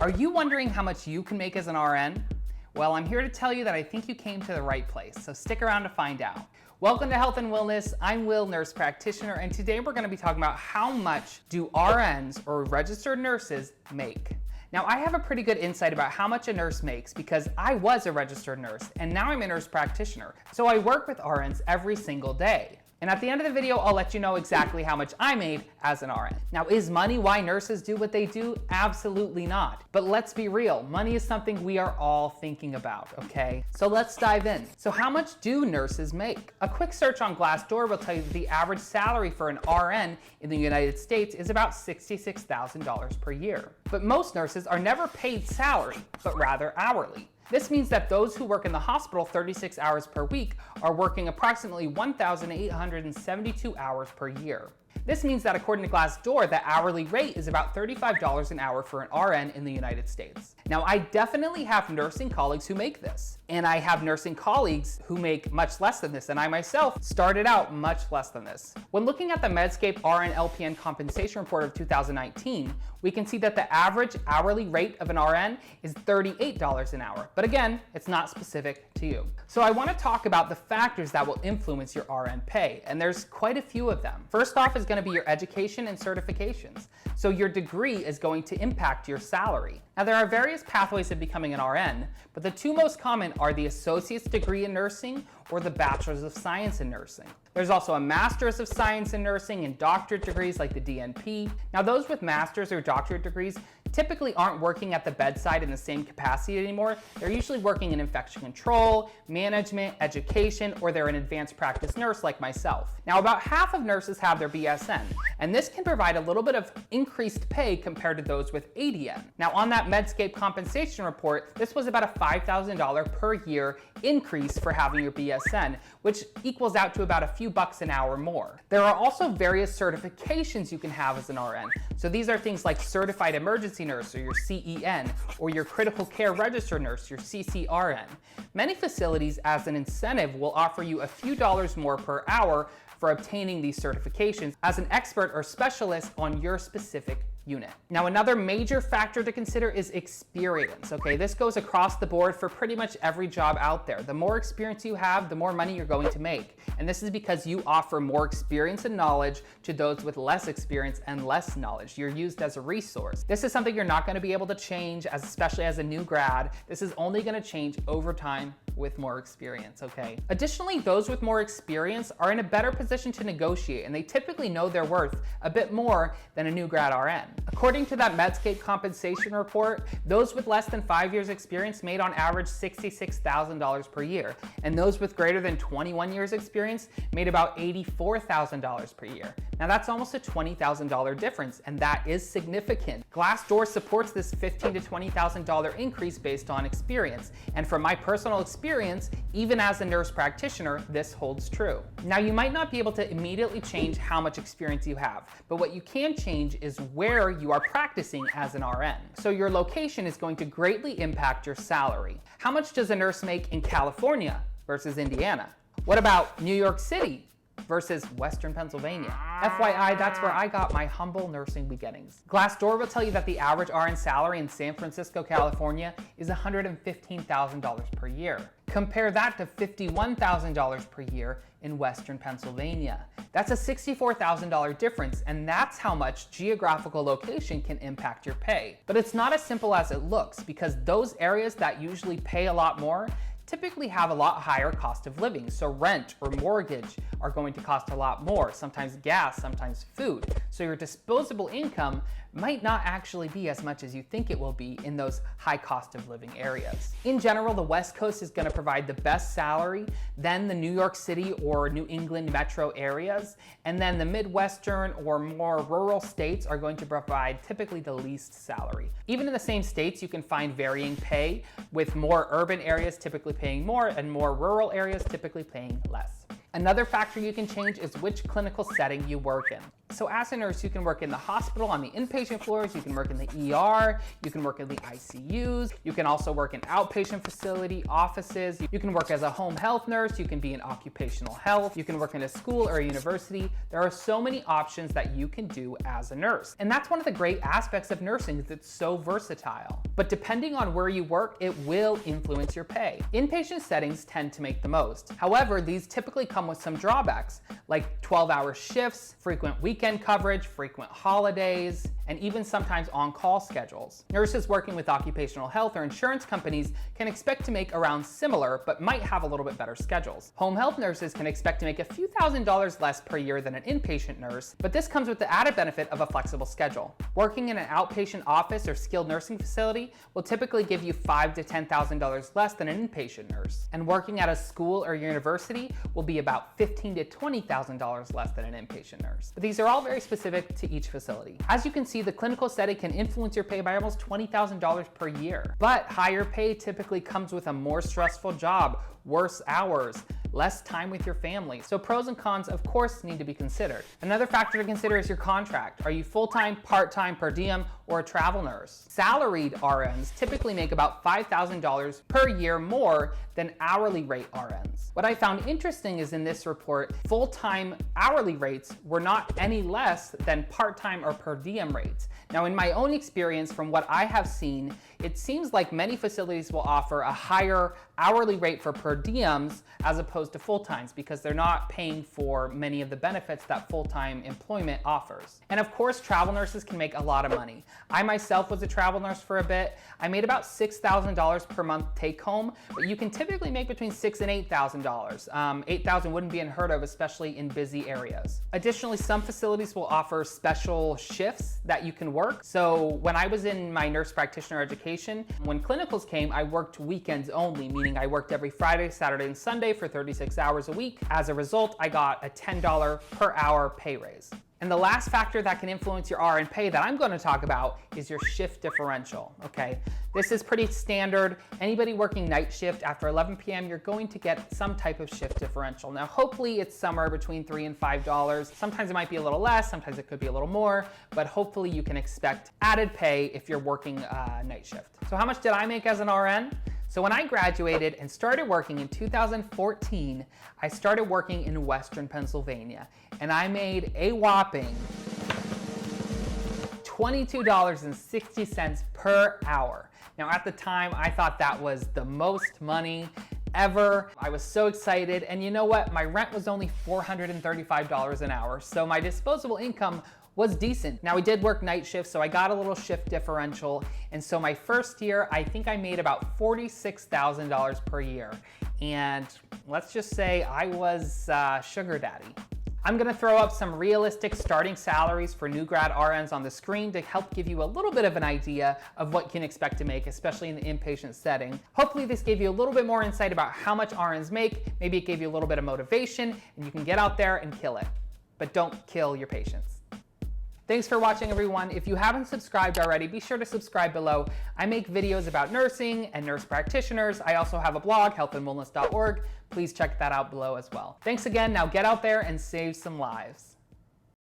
Are you wondering how much you can make as an RN? Well, I'm here to tell you that I think you came to the right place, so stick around to find out. Welcome to Health and Wellness. I'm Will, nurse practitioner, and today we're going to be talking about how much do RNs, or registered nurses, make. Now, I have a pretty good insight about how much a nurse makes because I was a registered nurse, and now I'm a nurse practitioner, so I work with RNs every single day. And at the end of the video, I'll let you know exactly how much I made as an RN. Now, is money why nurses do what they do? Absolutely not. But let's be real, money is something we are all thinking about, okay? So let's dive in. So how much do nurses make? A quick search on Glassdoor will tell you that the average salary for an RN in the United States is about $66,000 per year. But most nurses are never paid salary, but rather hourly. This means that those who work in the hospital 36 hours per week are working approximately 1,872 hours per year. This means that according to Glassdoor, the hourly rate is about $35 an hour for an RN in the United States. Now, I definitely have nursing colleagues who make this, and I have nursing colleagues who make much less than this, and I myself started out much less than this. When looking at the MEDSCAPE RN LPN compensation report of 2019, we can see that the average hourly rate of an RN is $38 an hour. But again, it's not specific to you. So I want to talk about the factors that will influence your RN pay, and there's quite a few of them. First off is going to be your education and certifications. So your degree is going to impact your salary. Now, there are various pathways of becoming an RN, but the two most common are the associate's degree in nursing or the bachelor's of science in nursing. There's also a master's of science in nursing and doctorate degrees like the DNP. Now, those with master's or doctorate degrees typically aren't working at the bedside in the same capacity anymore. They're usually working in infection control, management, education, or they're an advanced practice nurse like myself. Now, about half of nurses have their BSN, and this can provide a little bit of increased pay compared to those with ADN. Now, on that MEDSCAPE compensation report, this was about a $5,000 per year increase for having your BSN, which equals out to about a few bucks an hour more. There are also various certifications you can have as an RN. So these are things like Certified Emergency Nurse, or your CEN, or your Critical Care Registered Nurse, your CCRN. Many facilities, as an incentive, will offer you a few dollars more per hour for obtaining these certifications as an expert or specialist on your specific unit. Now, another major factor to consider is experience, okay? This goes across the board for pretty much every job out there. The more experience you have, the more money you're going to make. And this is because you offer more experience and knowledge to those with less experience and less knowledge. You're used as a resource. This is something you're not going to be able to change, especially as a new grad. This is only going to change over time with more experience, okay? Additionally, those with more experience are in a better position to negotiate, and they typically know their worth a bit more than a new grad RN. According to that MEDSCAPE compensation report, those with less than 5 years experience made on average $66,000 per year, and those with greater than 21 years experience made about $84,000 per year. Now, that's almost a $20,000 difference, and that is significant. Glassdoor supports this $15,000 to $20,000 increase based on experience, and from my personal experience, even as a nurse practitioner, this holds true. Now, you might not be able to immediately change how much experience you have, but what you can change is where you are practicing as an RN. So your location is going to greatly impact your salary. How much does a nurse make in California versus Indiana? What about New York City versus Western Pennsylvania? FYI, that's where I got my humble nursing beginnings. Glassdoor will tell you that the average RN salary in San Francisco, California is $115,000 per year. Compare that to $51,000 per year in Western Pennsylvania. That's a $64,000 difference, and that's how much geographical location can impact your pay. But it's not as simple as it looks, because those areas that usually pay a lot more typically have a lot higher cost of living. So rent or mortgage are going to cost a lot more, sometimes gas, sometimes food. So your disposable income might not actually be as much as you think it will be in those high cost of living areas. In general, the West Coast is going to provide the best salary, then the New York City or New England metro areas, and then the Midwestern or more rural states are going to provide typically the least salary. Even in the same states, you can find varying pay, with more urban areas typically paying more and more rural areas typically paying less. Another factor you can change is which clinical setting you work in. So as a nurse, you can work in the hospital on the inpatient floors, you can work in the ER, you can work in the ICUs, you can also work in outpatient facility, offices, you can work as a home health nurse, you can be in occupational health, you can work in a school or a university. There are so many options that you can do as a nurse. And that's one of the great aspects of nursing, is it's so versatile. But depending on where you work, it will influence your pay. Inpatient settings tend to make the most. However, these typically come with some drawbacks, like 12-hour shifts, frequent weekend coverage, frequent holidays, and even sometimes on-call schedules. Nurses working with occupational health or insurance companies can expect to make around similar, but might have a little bit better schedules. Home health nurses can expect to make a few $1,000s less per year than an inpatient nurse, but this comes with the added benefit of a flexible schedule. Working in an outpatient office or skilled nursing facility will typically give you $5,000 to $10,000 less than an inpatient nurse. And working at a school or university will be about $15,000 to $20,000 less than an inpatient nurse. But these are all very specific to each facility. As you can see, the clinical setting can influence your pay by almost $20,000 per year. But higher pay typically comes with a more stressful job, worse hours, less time with your family. So pros and cons, of course, need to be considered. Another factor to consider is your contract. Are you full-time, part-time, per diem, or a travel nurse? Salaried RNs typically make about $5,000 per year more than hourly rate RNs. What I found interesting is in this report, full-time hourly rates were not any less than part-time or per diem rates. Now, in my own experience, from what I have seen, it seems like many facilities will offer a higher hourly rate for per diems as opposed to full-times, because they're not paying for many of the benefits that full-time employment offers. And of course, travel nurses can make a lot of money. I myself was a travel nurse for a bit. I made about $6,000 per month take home, but you can typically make between $6,000 and $8,000. $8,000 wouldn't be unheard of, especially in busy areas. Additionally, some facilities will offer special shifts that you can work. So when I was in my nurse practitioner education, when clinicals came, I worked weekends only, meaning I worked every Friday, Saturday, and Sunday for 36 hours a week. As a result, I got a $10 per hour pay raise. And the last factor that can influence your RN pay that I'm going to talk about is your shift differential, okay? This is pretty standard. Anybody working night shift after 11 p.m., you're going to get some type of shift differential. Now, hopefully it's somewhere between $3 and $5. Sometimes it might be a little less, sometimes it could be a little more, but hopefully you can expect added pay if you're working night shift. So how much did I make as an RN? So when I graduated and started working in 2014, I started working in Western Pennsylvania, and I made a whopping $22.60 per hour. Now at the time, I thought that was the most money ever. I was so excited, and you know what? My rent was only $435 an hour, so my disposable income was decent. Now, we did work night shifts, so I got a little shift differential. And so my first year, I think I made about $46,000 per year. And let's just say I was sugar daddy. I'm gonna throw up some realistic starting salaries for new grad RNs on the screen to help give you a little bit of an idea of what you can expect to make, especially in the inpatient setting. Hopefully this gave you a little bit more insight about how much RNs make. Maybe it gave you a little bit of motivation, and you can get out there and kill it. But don't kill your patients. Thanks for watching, everyone. If you haven't subscribed already, be sure to subscribe below. I make videos about nursing and nurse practitioners. I also have a blog, healthandwellness.org. Please check that out below as well. Thanks again. Now get out there and save some lives.